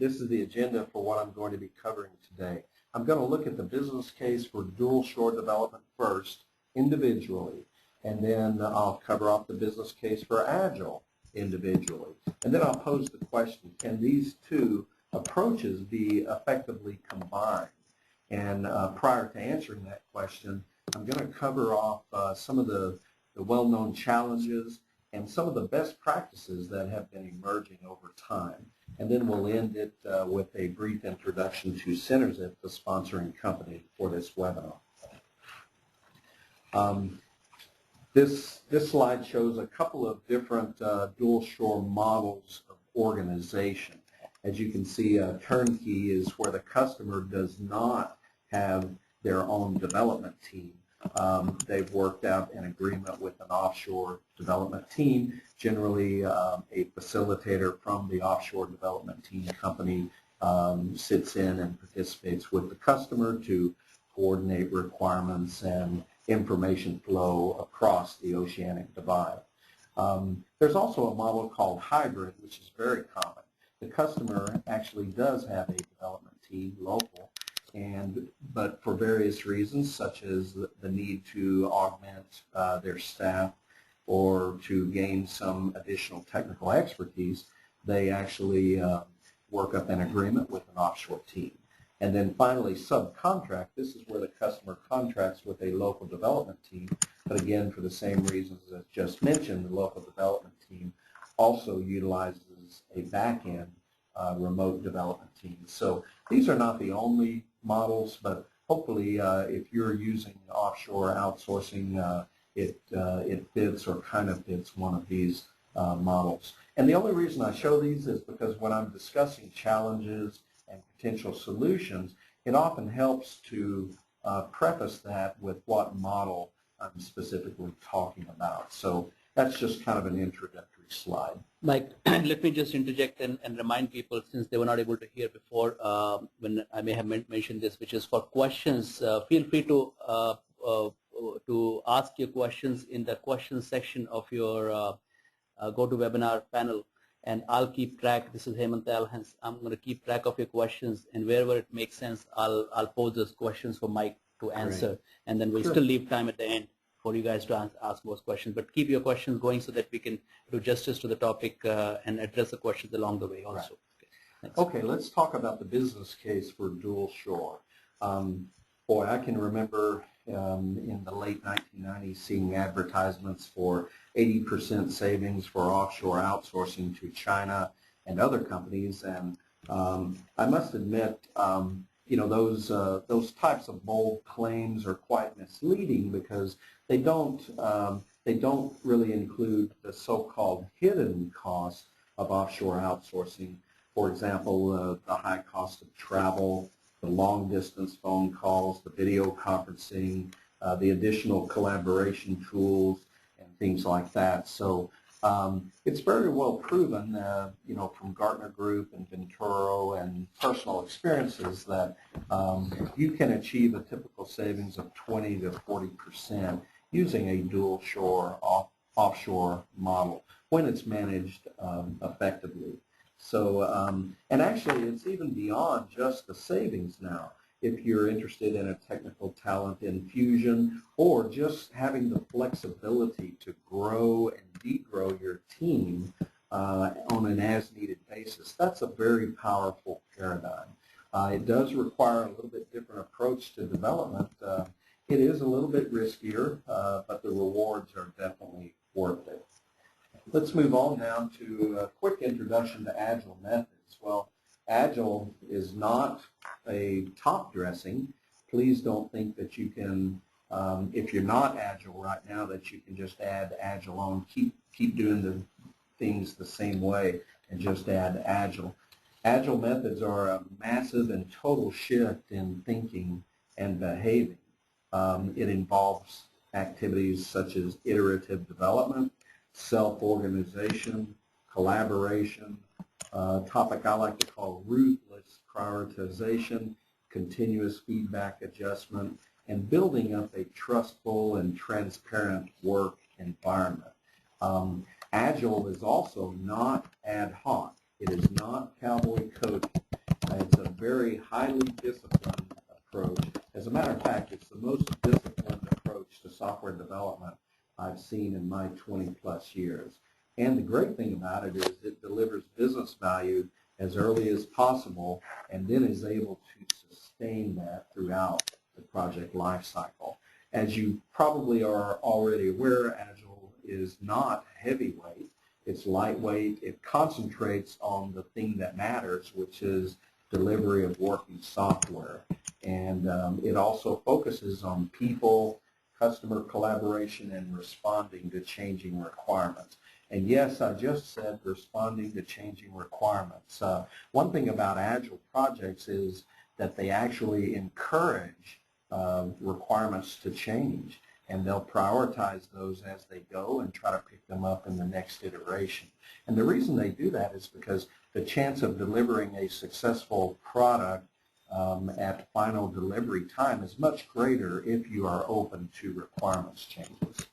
this is the agenda for what I'm going to be covering today. I'm going to look at the business case for dual shore development first, individually, and then I'll cover off the business case for Agile individually. And then I'll pose the question, can these two approaches be effectively combined? And prior to answering that question, I'm going to cover off some of the well-known challenges and some of the best practices that have been emerging over time. And then we'll end it with a brief introduction to Synergent, the sponsoring company for this webinar. This slide shows a couple of different dual shore models of organization. As you can see, turnkey is where the customer does not have their own development team. They've worked out an agreement with an offshore development team. Generally, a facilitator from the offshore development team company sits in and participates with the customer to coordinate requirements and information flow across the oceanic divide. There's also a model called hybrid, which is very common. The customer actually does have a development team local, but for various reasons, such as the need to augment their staff or to gain some additional technical expertise, they actually work up an agreement with an offshore team. And then finally, subcontract. This is where the customer contracts with a local development team, but again, for the same reasons as just mentioned, the local development team also utilizes a back-end remote development team. So these are not the only models, but hopefully if you're using offshore outsourcing, it fits or kind of fits one of these models. And the only reason I show these is because when I'm discussing challenges and potential solutions, it often helps to preface that with what model I'm specifically talking about. So that's just kind of an introductory slide. Mike, let me just interject and remind people, since they were not able to hear before, when I may have mentioned this, which is for questions, feel free to ask your questions in the questions section of your GoToWebinar panel, and I'll keep track. This is Hemant Alhans. I'm going to keep track of your questions, and wherever it makes sense, I'll pose those questions for Mike to answer, right. And then we'll still leave time at the end for you guys to ask those questions. But keep your questions going so that we can do justice to the topic and address the questions along the way also. Right. Okay, let's talk about the business case for dual shore. Boy, I can remember in the late 1990s seeing advertisements for 80% savings for offshore outsourcing to China and other companies, and I must admit, you know, those types of bold claims are quite misleading because they don't really include the so-called hidden costs of offshore outsourcing. For example, the high cost of travel, the long-distance phone calls, the video conferencing, the additional collaboration tools, and things like that. So it's very well proven, you know, from Gartner Group and Venturo and personal experiences that you can achieve a typical savings of 20 to 40% using a dual shore offshore model when it's managed effectively. So, and actually it's even beyond just the savings now. If you're interested in a technical talent infusion or just having the flexibility to grow and degrow your team on an as-needed basis, that's a very powerful paradigm. It does require a little bit different approach to development. It is a little bit riskier, but the rewards are definitely worth it. Let's move on now to a quick introduction to Agile Methods. Well, Agile is not a top dressing. Please don't think that you can, if you're not Agile right now, that you can just add Agile on. Keep doing the things the same way and just add Agile. Agile methods are a massive and total shift in thinking and behaving. It involves activities such as iterative development, self-organization, collaboration, topic I like to call ruthless prioritization, continuous feedback adjustment, and building up a trustful and transparent work environment. Agile is also not ad hoc. It is not cowboy coaching. highly disciplined approach. As a matter of fact, it's the most disciplined approach to software development I've seen in my 20-plus years. And the great thing about it is it delivers business value as early as possible and then is able to sustain that throughout the project lifecycle. As you probably are already aware, Agile is not heavyweight. It's lightweight. It concentrates on the thing that matters, which is delivery of working software. And it also focuses on people, customer collaboration, and responding to changing requirements. And yes, I just said responding to changing requirements. One thing about Agile projects is that they actually encourage requirements to change, and they'll prioritize those as they go and try to pick them up in the next iteration. And the reason they do that is because the chance of delivering a successful product at final delivery time is much greater if you are open to requirements changes.